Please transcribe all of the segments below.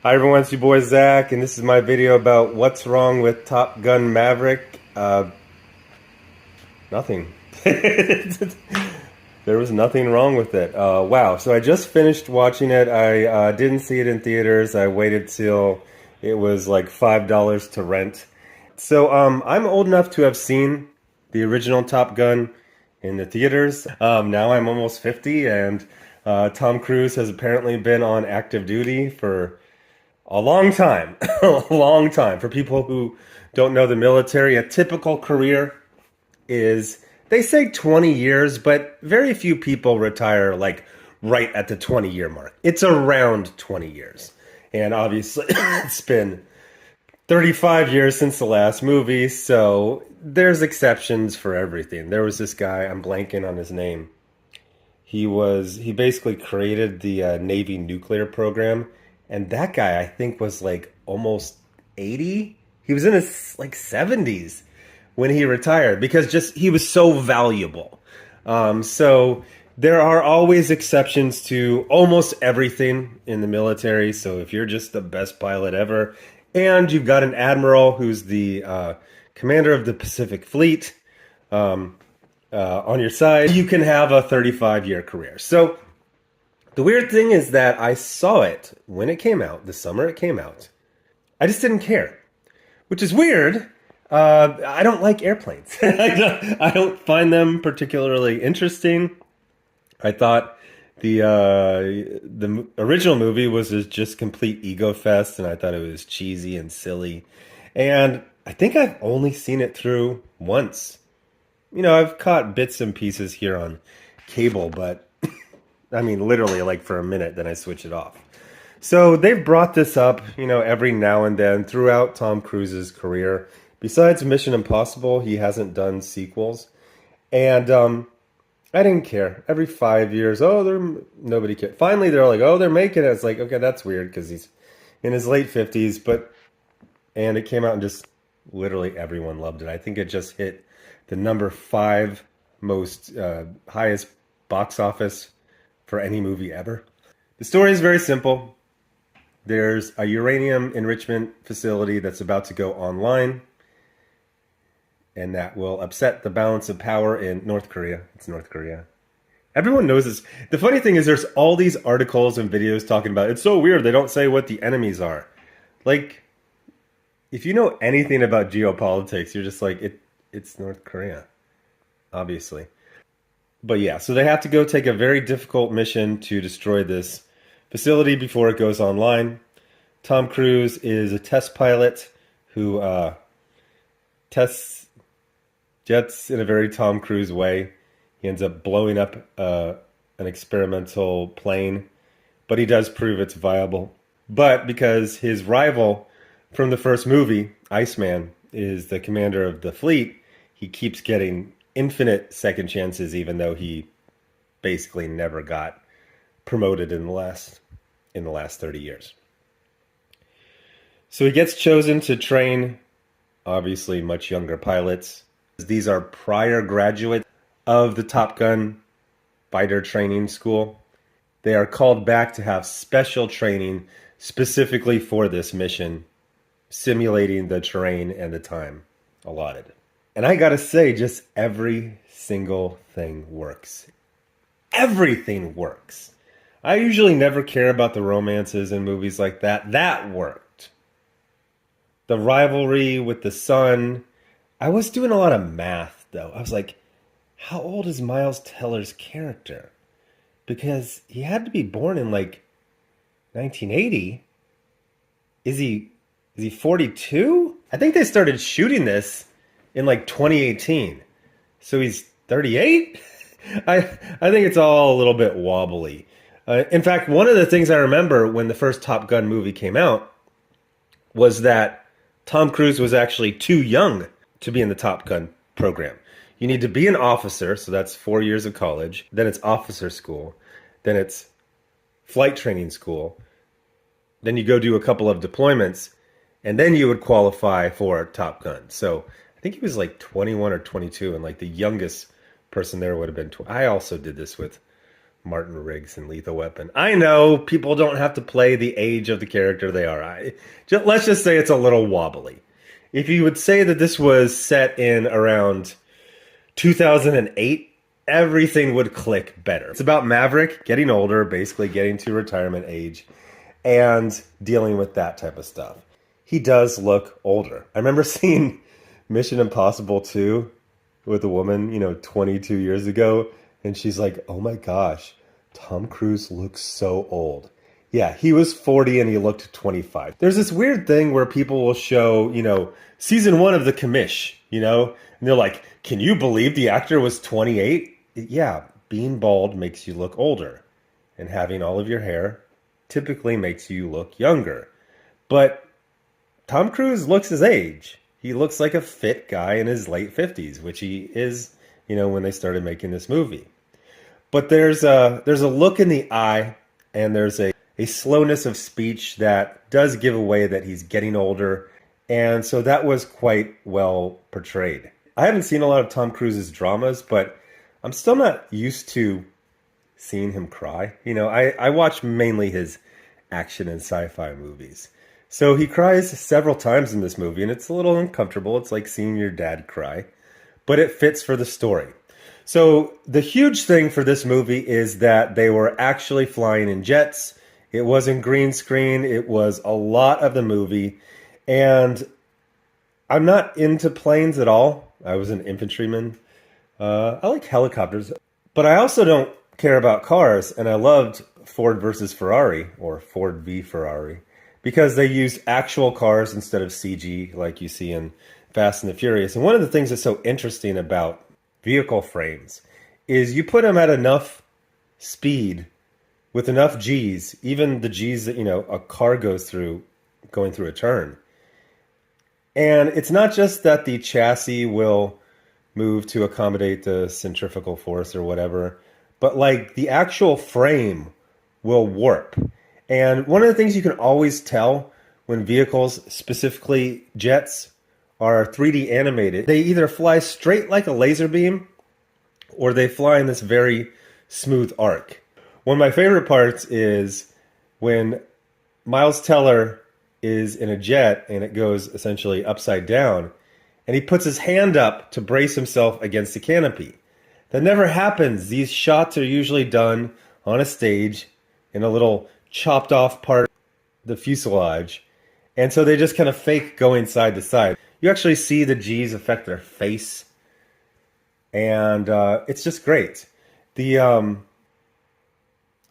Hi everyone, it's your boy Zach, and this is my video about what's wrong with Top Gun Maverick. Nothing. There was nothing wrong with it. Wow, so I just finished watching it. I didn't see it in theaters. I waited till it was like $5 to rent. So I'm old enough to have seen the original Top Gun in the theaters. Now I'm almost 50, and Tom Cruise has apparently been on active duty for a long time. A long time. For people who don't know the military, a typical career is, they say 20 years, but very few people retire like right at the 20-year mark. It's around 20 years. And obviously, it's been 35 years since the last movie, so there's exceptions for everything. There was this guy, I'm blanking on his name. He basically created the Navy nuclear program, and that guy I think was like almost 80. He was in his like 70s when he retired because just he was so valuable. So there are always exceptions to almost everything in the military. So if you're just the best pilot ever, and you've got an admiral who's the commander of the Pacific Fleet on your side, you can have a 35-year career. So the weird thing is that I saw it when it came out, the summer it came out. I just didn't care, which is weird. I don't like airplanes. I don't find them particularly interesting. I thought the original movie was just complete ego fest, and I thought it was cheesy and silly. And I think I've only seen it through once. You know, I've caught bits and pieces here on cable, but I mean, literally like for a minute, then I switch it off. So they've brought this up, you know, every now and then throughout Tom Cruise's career. Besides Mission Impossible, he hasn't done sequels. And I didn't care. Every 5 years, nobody cared. Finally, they're like, oh, they're making it. It's like, okay, that's weird because he's in his late 50s. And it came out and just literally everyone loved it. I think it just hit the number 5 most highest box office for any movie ever. The story is very simple. There's a uranium enrichment facility that's about to go online, and that will upset the balance of power in North Korea. It's North Korea. Everyone knows this. The funny thing is there's all these articles and videos talking about, it's so weird they don't say what the enemies are. Like, if you know anything about geopolitics, you're just like, it's North Korea, obviously. But yeah, so they have to go take a very difficult mission to destroy this facility before it goes online. Tom Cruise is a test pilot who tests jets in a very Tom Cruise way. He ends up blowing up an experimental plane, but he does prove it's viable. But because his rival from the first movie, Iceman, is the commander of the fleet, he keeps getting infinite second chances, even though he basically never got promoted in the last 30 years. So he gets chosen to train, obviously, much younger pilots. These are prior graduates of the Top Gun fighter training school. They are called back to have special training specifically for this mission, simulating the terrain and the time allotted. And I gotta say, just every single thing works. Everything works. I usually never care about the romances in movies like that. That worked. The rivalry with the son. I was doing a lot of math, though. I was like, how old is Miles Teller's character? Because he had to be born in like 1980. Is he 42? I think they started shooting this in like 2018. So he's 38? I think it's all a little bit wobbly. In fact, one of the things I remember when the first Top Gun movie came out was that Tom Cruise was actually too young to be in the Top Gun program. You need to be an officer, so that's 4 years of college. Then it's officer school. Then it's flight training school. Then you go do a couple of deployments, and then you would qualify for Top Gun. So I think he was like 21 or 22, and like the youngest person there would have been 20. I also did this with Martin Riggs in Lethal Weapon. I know people don't have to play the age of the character they are. Let's just say it's a little wobbly. If you would say that this was set in around 2008, everything would click better. It's about Maverick getting older, basically getting to retirement age, and dealing with that type of stuff. He does look older. I remember seeing Mission Impossible 2 with a woman, 22 years ago, and she's like, oh my gosh, Tom Cruise looks so old. Yeah, he was 40 and he looked 25. There's this weird thing where people will show, season 1 of The Commish, and they're like, can you believe the actor was 28? Yeah, being bald makes you look older, and having all of your hair typically makes you look younger. But Tom Cruise looks his age. He looks like a fit guy in his late 50s, which he is, when they started making this movie. But there's a look in the eye, and there's a slowness of speech that does give away that he's getting older. And so that was quite well portrayed. I haven't seen a lot of Tom Cruise's dramas, but I'm still not used to seeing him cry. I watch mainly his action and sci-fi movies. So he cries several times in this movie, and it's a little uncomfortable. It's like seeing your dad cry, but it fits for the story. So the huge thing for this movie is that they were actually flying in jets. It wasn't green screen. It was a lot of the movie. And I'm not into planes at all. I was an infantryman. I like helicopters, but I also don't care about cars. And I loved Ford versus Ferrari, or Ford v Ferrari, because they use actual cars instead of CG like you see in Fast and the Furious. And one of the things that's so interesting about vehicle frames is you put them at enough speed with enough G's, even the G's that, a car goes through going through a turn. And it's not just that the chassis will move to accommodate the centrifugal force or whatever, but like the actual frame will warp. And one of the things you can always tell when vehicles, specifically jets, are 3D animated, they either fly straight like a laser beam or they fly in this very smooth arc. One of my favorite parts is when Miles Teller is in a jet and it goes essentially upside down, and he puts his hand up to brace himself against the canopy. That never happens. These shots are usually done on a stage in a little chopped off part of the fuselage. And so they just kind of fake going side to side. You actually see the G's affect their face. And it's just great. I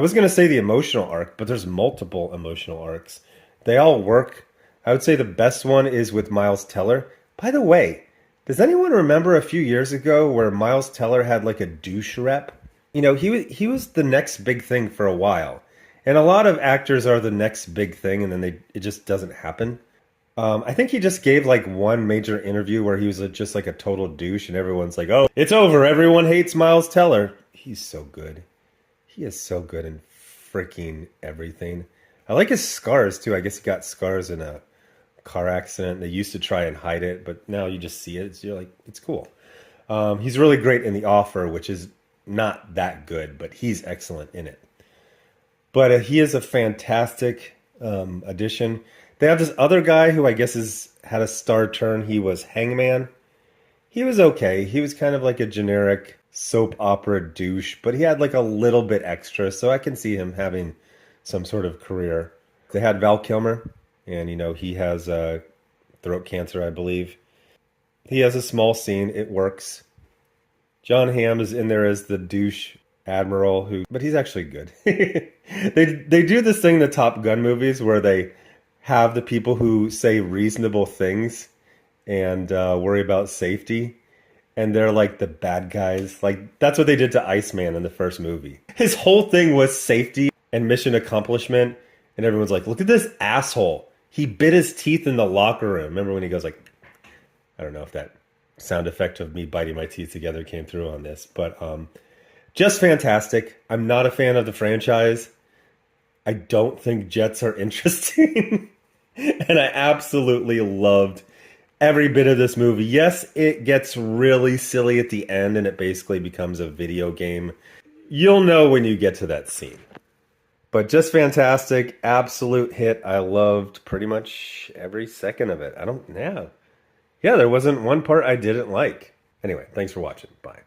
was going to say the emotional arc, but there's multiple emotional arcs. They all work. I would say the best one is with Miles Teller. By the way, does anyone remember a few years ago where Miles Teller had like a douche rep? He was the next big thing for a while. And a lot of actors are the next big thing, and then it just doesn't happen. I think he just gave like one major interview where he was just like a total douche, and everyone's like, oh, it's over. Everyone hates Miles Teller. He's so good. He is so good in freaking everything. I like his scars too. I guess he got scars in a car accident. They used to try and hide it, but now you just see it. You're like, it's cool. He's really great in The Offer, which is not that good, but he's excellent in it. But he is a fantastic addition. They have this other guy who I guess had a star turn. He was Hangman. He was okay. He was kind of like a generic soap opera douche, but he had like a little bit extra, so I can see him having some sort of career. They had Val Kilmer, and he has throat cancer, I believe. He has a small scene. It works. John Hamm is in there as the douche admiral, but he's actually good. They do this thing in the Top Gun movies where they have the people who say reasonable things and worry about safety, and they're like the bad guys. Like, that's what they did to Iceman in the first movie. His whole thing was safety and mission accomplishment, and everyone's like, look at this asshole. He bit his teeth in the locker room. Remember when he goes like, I don't know if that sound effect of me biting my teeth together came through on this, but just fantastic. I'm not a fan of the franchise. I don't think jets are interesting. And I absolutely loved every bit of this movie. Yes, it gets really silly at the end and it basically becomes a video game. You'll know when you get to that scene. But just fantastic, absolute hit. I loved pretty much every second of it. I don't, yeah. Yeah, there wasn't one part I didn't like. Anyway, thanks for watching. Bye.